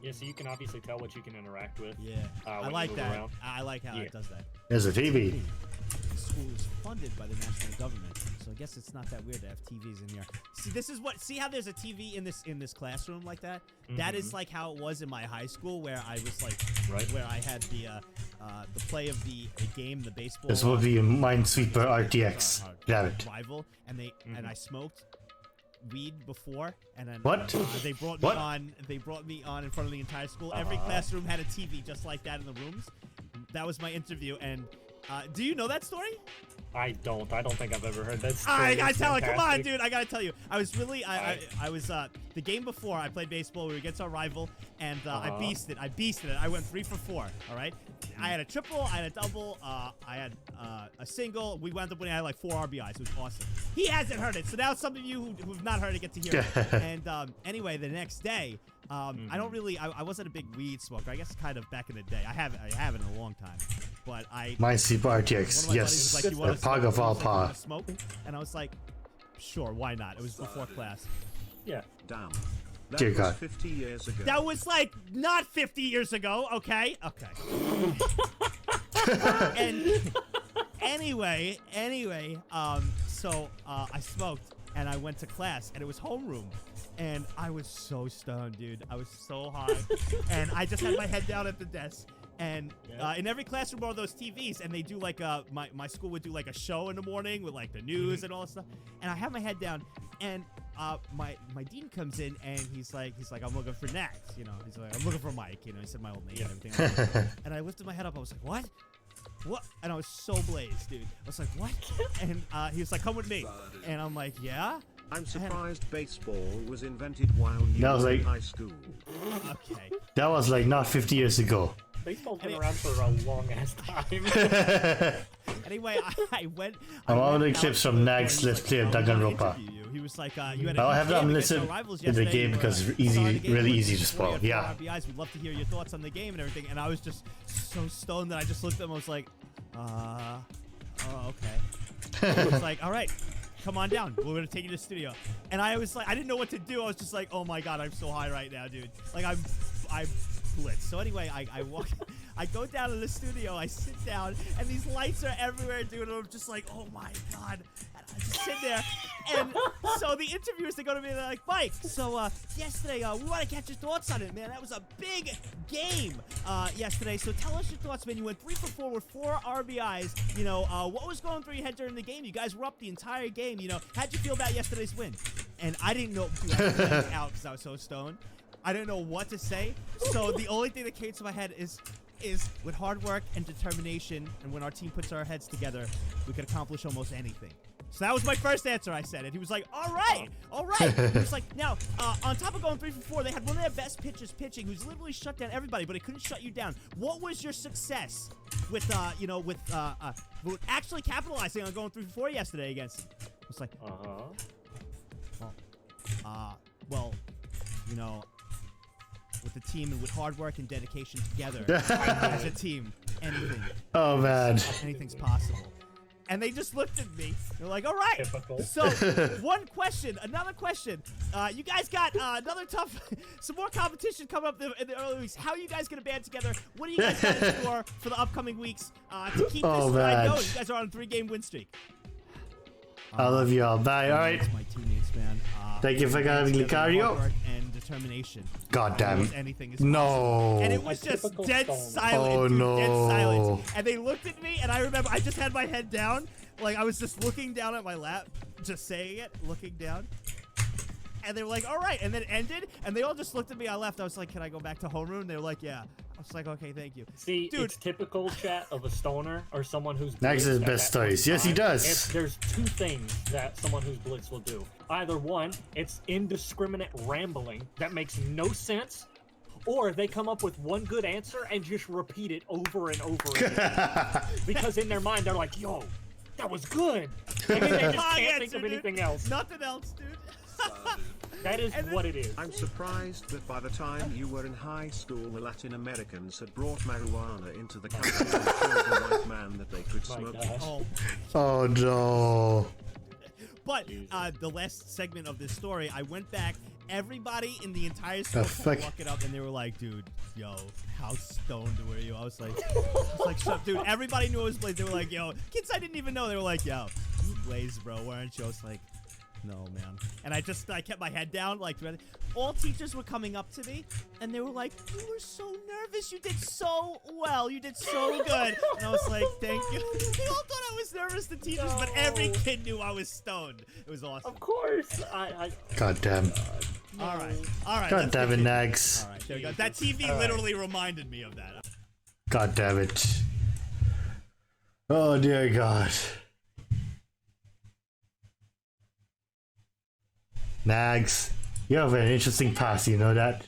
Yeah, so you can obviously tell what you can interact with. Yeah, I like that. Around. I like how it does that. There's a TV. The school is funded by the national government, so I guess it's not that weird to have TVs in here. See, this is what. See how there's a TV in this classroom like that? That is like how it was in my high school, where I was like, where I had the play of the game, the baseball. This will be Minesweeper RTX. Grab it. Rival, and and I smoked weed before, and then they brought me on. They brought me on in front of the entire school. Every classroom had a TV just like that in the rooms. That was my interview. And do you know that story? I don't think I've ever heard that story. I gotta tell it. Come on, dude. I gotta tell you. I was really. I was the game before I played baseball. We were against our rival, and I beasted it. I went 3 for 4. All right. I had a triple. I had a double. I had a single. We wound up winning. I had like 4 RBIs. It was awesome. He hasn't heard it, so now some of you who've not heard it get to hear it. And anyway, the next day, I don't really. I wasn't a big weed smoker. I guess kind of back in the day. I haven't in a long time. But Minesweeper RTX. Yes. Like, the pog of all pa. Smoke, and I was like, sure, why not? It was before class. Yeah. Damn. Dear That God. was 50 years ago. That was like not 50 years ago. Okay. And anyway, so I smoked and I went to class and it was homeroom. And I was so stoned, dude. I was so high. And I just had my head down at the desk. And in every classroom are those TVs, and they do like my school would do like a show in the morning with like the news and all that stuff. And I have my head down, and my dean comes in and he's like I'm looking for Nagzz, you know. He's like I'm looking for Mike, you know. He said my old name and everything. And I lifted my head up. I was like, what? And I was so blazed, dude. I was like, what? And he was like, come with me. And I'm like, yeah. I'm surprised baseball was invented while you was were in like- high school. Okay. That was like not 50 years ago. Baseball's been around for a long ass time. Anyway, I went. I'm all the clips from Nagzz Let's Play of Danganronpa. He was like, you had I'll have them listed in the game because it's easy, really easy to spoil. Yeah. RBIs. We'd love to hear your thoughts on the game and everything. And I was just so stoned that I just looked at him. I was like, oh, okay. I was like, all right. Come on down. We're gonna take you to the studio. And I was like, I didn't know what to do. I was just like, oh my god, I'm so high right now, dude. Like I'm blitzed. So anyway, I walk, I go down to the studio. I sit down, and these lights are everywhere, dude. And I'm just like, oh my god. And I just sit there, and so the interviewers they go to me. They're like, Mike. So yesterday, we want to catch your thoughts on it, man. That was a big game yesterday. So tell us your thoughts, man. You went 3 for 4 with 4 RBIs. You know, what was going through your head during the game? You guys were up the entire game. You know, how'd you feel about yesterday's win? And I didn't know. Dude, I was out because I was so stoned. I didn't know what to say. So the only thing that came to my head is with hard work and determination, and when our team puts our heads together, we can accomplish almost anything. So that was my first answer. I said it. He was like, all right. He was like, now, on top of going 3 for 4, they had one of their best pitchers pitching who's literally shut down everybody, but he couldn't shut you down. What was your success with, with actually capitalizing on going 3 for 4 yesterday against him? I was like, well, you know, with the team and with hard work and dedication together as a team, anything's possible. And they just looked at me. They're like, all right. Typical. So another question. You guys got some more competition coming up in the early weeks. How are you guys going to band together? What do you guys got in store for the upcoming weeks to keep this line going? You guys are on a 3-game win streak. I love you all. Bye. All right. My teammates, man. Thank you for having Lucario. And determination. God damn. Anything is No. And it was just dead silent. Oh, dude, no. Dead silence. And they looked at me, and I remember I just had my head down. Like, I was just looking down at my lap, just saying it, looking down. And they were like, all right. And then it ended, and they all just looked at me. I left. I was like, can I go back to homeroom? They were like, yeah. I was like, okay, thank you. See, dude, it's typical, chat, of a stoner or someone who's Nagzz has best stories. Yes, he does. There's 2 things that someone who's blitzed will do. Either one, it's indiscriminate rambling that makes no sense, or they come up with one good answer and just repeat it over and over again. Because in their mind, they're like, yo, that was good. And then they just can't think of anything else. Nothing else, dude. That is what it is. I'm surprised that by the time you were in high school, the Latin Americans had brought marijuana into the country and told the white man that they could smoke it. Oh no. But the last segment of this story, I went back everybody in the entire school kept walking up, and they were like, "Dude, yo, how stoned were you?" I was like, "Shut up, dude." Everybody knew it was Blaze. They were like, "Yo," kids I didn't even know. They were like, "Yo, you Blaze, bro, weren't you?" I was like, "No, man." And I kept my head down, like, all teachers were coming up to me, and they were like, "You were so nervous. You did so well. You did so good." And I was like, "Thank you." They all thought I was nervous, the teachers, but every kid knew I was stoned. It was awesome. Of course. God damn. No. All right. God damn it, Nagzz. All right, there we go. That TV literally reminded me of that. God damn it. Oh dear God. Nagzz, you have an interesting past, you know that?